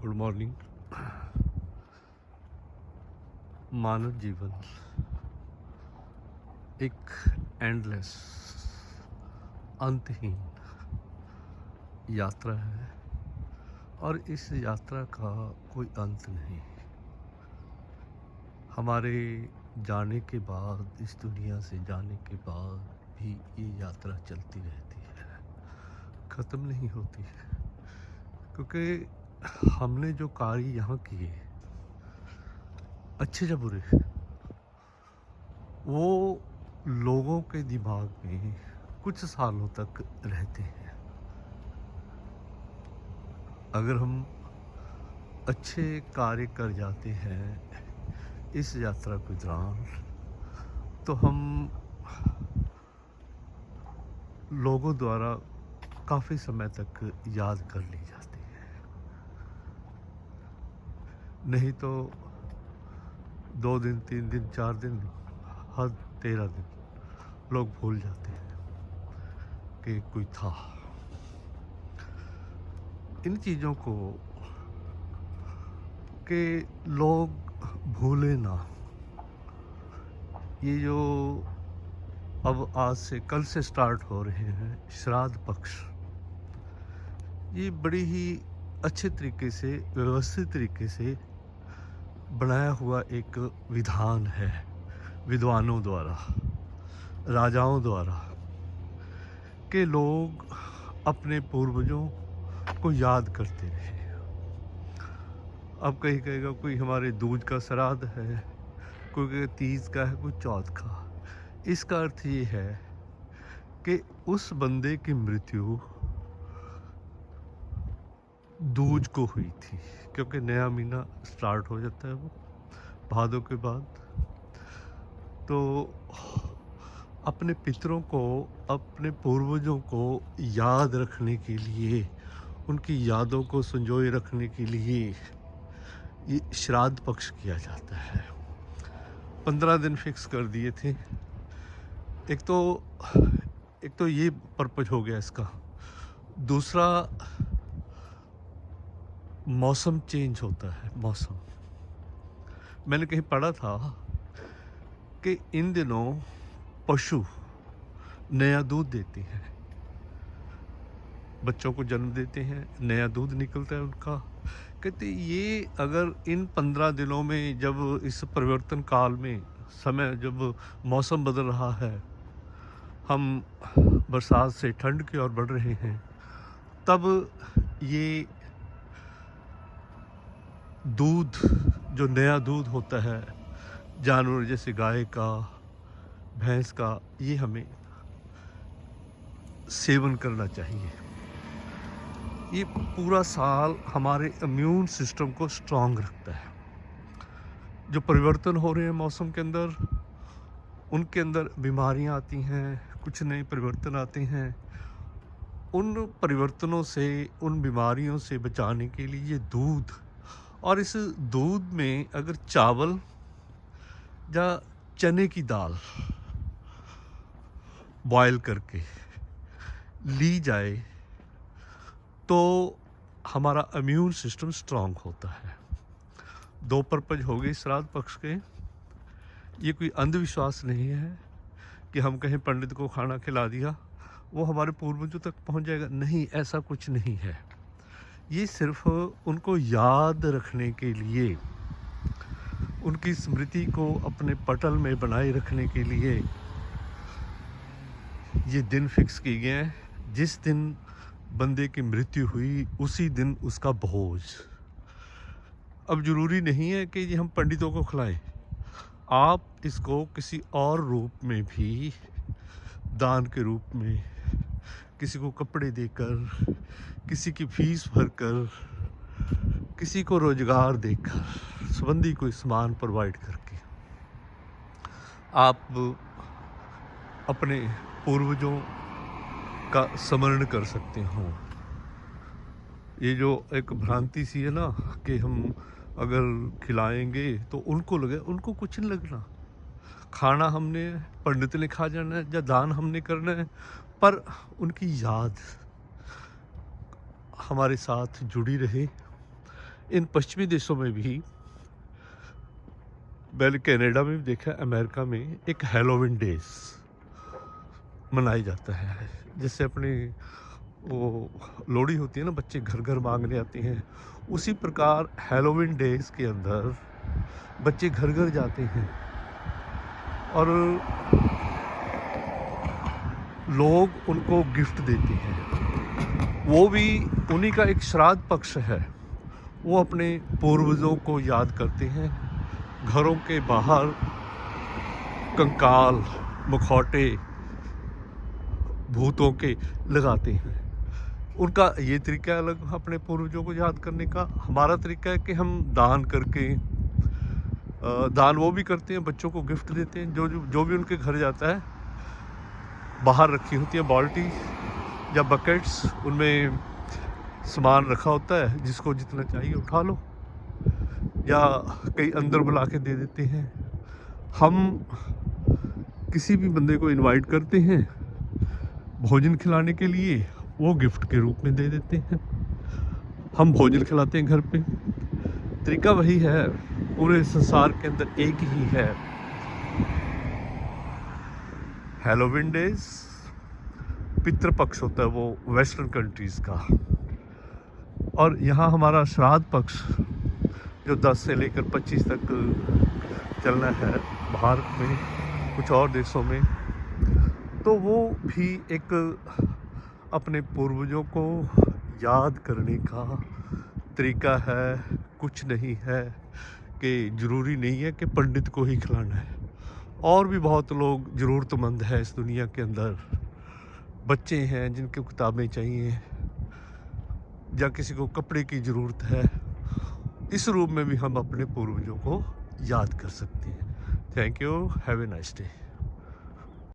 Good morning. मानव जीवन एक endless अंतहीन यात्रा है और इस यात्रा का कोई अंत नहीं। हमारे जाने के बाद, इस दुनिया से जाने के बाद भी ये यात्रा चलती रहती है, ख़त्म नहीं होती है। क्योंकि हमने जो कार्य यहाँ किए, अच्छे या बुरे, वो लोगों के दिमाग में कुछ सालों तक रहते हैं। अगर हम अच्छे कार्य कर जाते हैं इस यात्रा के दौरान, तो हम लोगों द्वारा काफ़ी समय तक याद कर ली जाती है। नहीं तो 2 दिन, 3 दिन, 4 दिन, हर 13 दिन लोग भूल जाते हैं कि कोई था। इन चीज़ों को कि लोग भूले ना, ये जो अब आज से, कल से स्टार्ट हो रहे हैं श्राद्ध पक्ष, ये बड़ी ही अच्छे तरीके से, व्यवस्थित तरीके से बनाया हुआ एक विधान है विद्वानों द्वारा, राजाओं द्वारा, कि लोग अपने पूर्वजों को याद करते रहे। अब कहीं कहेगा कोई हमारे दूज का श्राद्ध है, कोई कहेगा तीज का है, कोई चौथ का। इसका अर्थ ये है कि उस बंदे की मृत्यु दूज को हुई थी, क्योंकि नया महीना स्टार्ट हो जाता है वो भादों के बाद। तो अपने पितरों को, अपने पूर्वजों को याद रखने के लिए, उनकी यादों को संजोए रखने के लिए ये श्राद्ध पक्ष किया जाता है। 15 दिन फिक्स कर दिए थे। एक तो ये पर्पज हो गया इसका। दूसरा, मौसम चेंज होता है। मौसम, मैंने कहीं पढ़ा था कि इन दिनों पशु नया दूध देते हैं, बच्चों को जन्म देते हैं, नया दूध निकलता है उनका। कहते ये अगर इन 15 दिनों में, जब इस परिवर्तन काल में, समय जब मौसम बदल रहा है, हम बरसात से ठंड की ओर बढ़ रहे हैं, तब ये दूध, जो नया दूध होता है जानवर जैसे गाय का, भैंस का, ये हमें सेवन करना चाहिए। ये पूरा साल हमारे इम्यून सिस्टम को स्ट्रांग रखता है। जो परिवर्तन हो रहे हैं मौसम के अंदर, उनके अंदर बीमारियां आती हैं, कुछ नए परिवर्तन आते हैं। उन परिवर्तनों से, उन बीमारियों से बचाने के लिए ये दूध, और इस दूध में अगर चावल या चने की दाल बॉयल करके ली जाए तो हमारा इम्यून सिस्टम स्ट्रांग होता है। 2 पर्पज हो गए श्राद्ध पक्ष के। ये कोई अंधविश्वास नहीं है कि हम कहें पंडित को खाना खिला दिया वो हमारे पूर्वजों तक पहुंच जाएगा। नहीं, ऐसा कुछ नहीं है। ये सिर्फ उनको याद रखने के लिए, उनकी स्मृति को अपने पटल में बनाए रखने के लिए ये दिन फिक्स किए गए हैं। जिस दिन बंदे की मृत्यु हुई, उसी दिन उसका भोज। अब जरूरी नहीं है कि ये हम पंडितों को खिलाएं, आप इसको किसी और रूप में भी, दान के रूप में, किसी को कपड़े देकर, किसी की फीस भरकर, किसी को रोजगार देकर, संबंधी कोई सामान प्रोवाइड करके आप अपने पूर्वजों का स्मरण कर सकते हो। ये जो एक भ्रांति सी है ना कि हम अगर खिलाएंगे तो उनको लगे, उनको कुछ नहीं लगना। खाना हमने, पंडित ने खा जाना है या दान हमने करना है, पर उनकी याद हमारे साथ जुड़ी रहे, इन पश्चिमी देशों में भी, मैंने कनाडा में भी देखा, अमेरिका में एक हैलोवीन डेज मनाया जाता है। जैसे अपनी वो लोहड़ी होती है ना, बच्चे घर घर मांगने आते हैं, उसी प्रकार हैलोवीन डेज के अंदर बच्चे घर घर जाते हैं और लोग उनको गिफ्ट देते हैं। वो भी उन्हीं का एक श्राद्ध पक्ष है। वो अपने पूर्वजों को याद करते हैं। घरों के बाहर कंकाल, मुखौटे भूतों के लगाते हैं। उनका ये तरीका अलग, अपने पूर्वजों को याद करने का। हमारा तरीका है कि हम दान करके, दान वो भी करते हैं, बच्चों को गिफ्ट देते हैं। जो भी उनके घर जाता है, बाहर रखी होती है बाल्टी या बकेट्स, उनमें सामान रखा होता है, जिसको जितना चाहिए उठा लो, या कई अंदर बुला के दे देते हैं। हम किसी भी बंदे को इनवाइट करते हैं भोजन खिलाने के लिए, वो गिफ्ट के रूप में दे देते हैं। हम भोजन खिलाते हैं घर पे। तरीका वही है, पूरे संसार के अंदर एक ही है। हैलोवीन डेज पितृपक्ष होता है वो वेस्टर्न कंट्रीज़ का, और यहाँ हमारा श्राद्ध पक्ष जो 10 से लेकर 25 तक चलना है भारत में, कुछ और देशों में, तो वो भी एक अपने पूर्वजों को याद करने का तरीका है। कुछ नहीं है कि ज़रूरी नहीं है कि पंडित को ही खिलाना है। और भी बहुत लोग ज़रूरतमंद हैं इस दुनिया के अंदर। बच्चे हैं जिनको किताबें चाहिए, या किसी को कपड़े की ज़रूरत है। इस रूप में भी हम अपने पूर्वजों को याद कर सकते हैं। Thank you, have a nice day.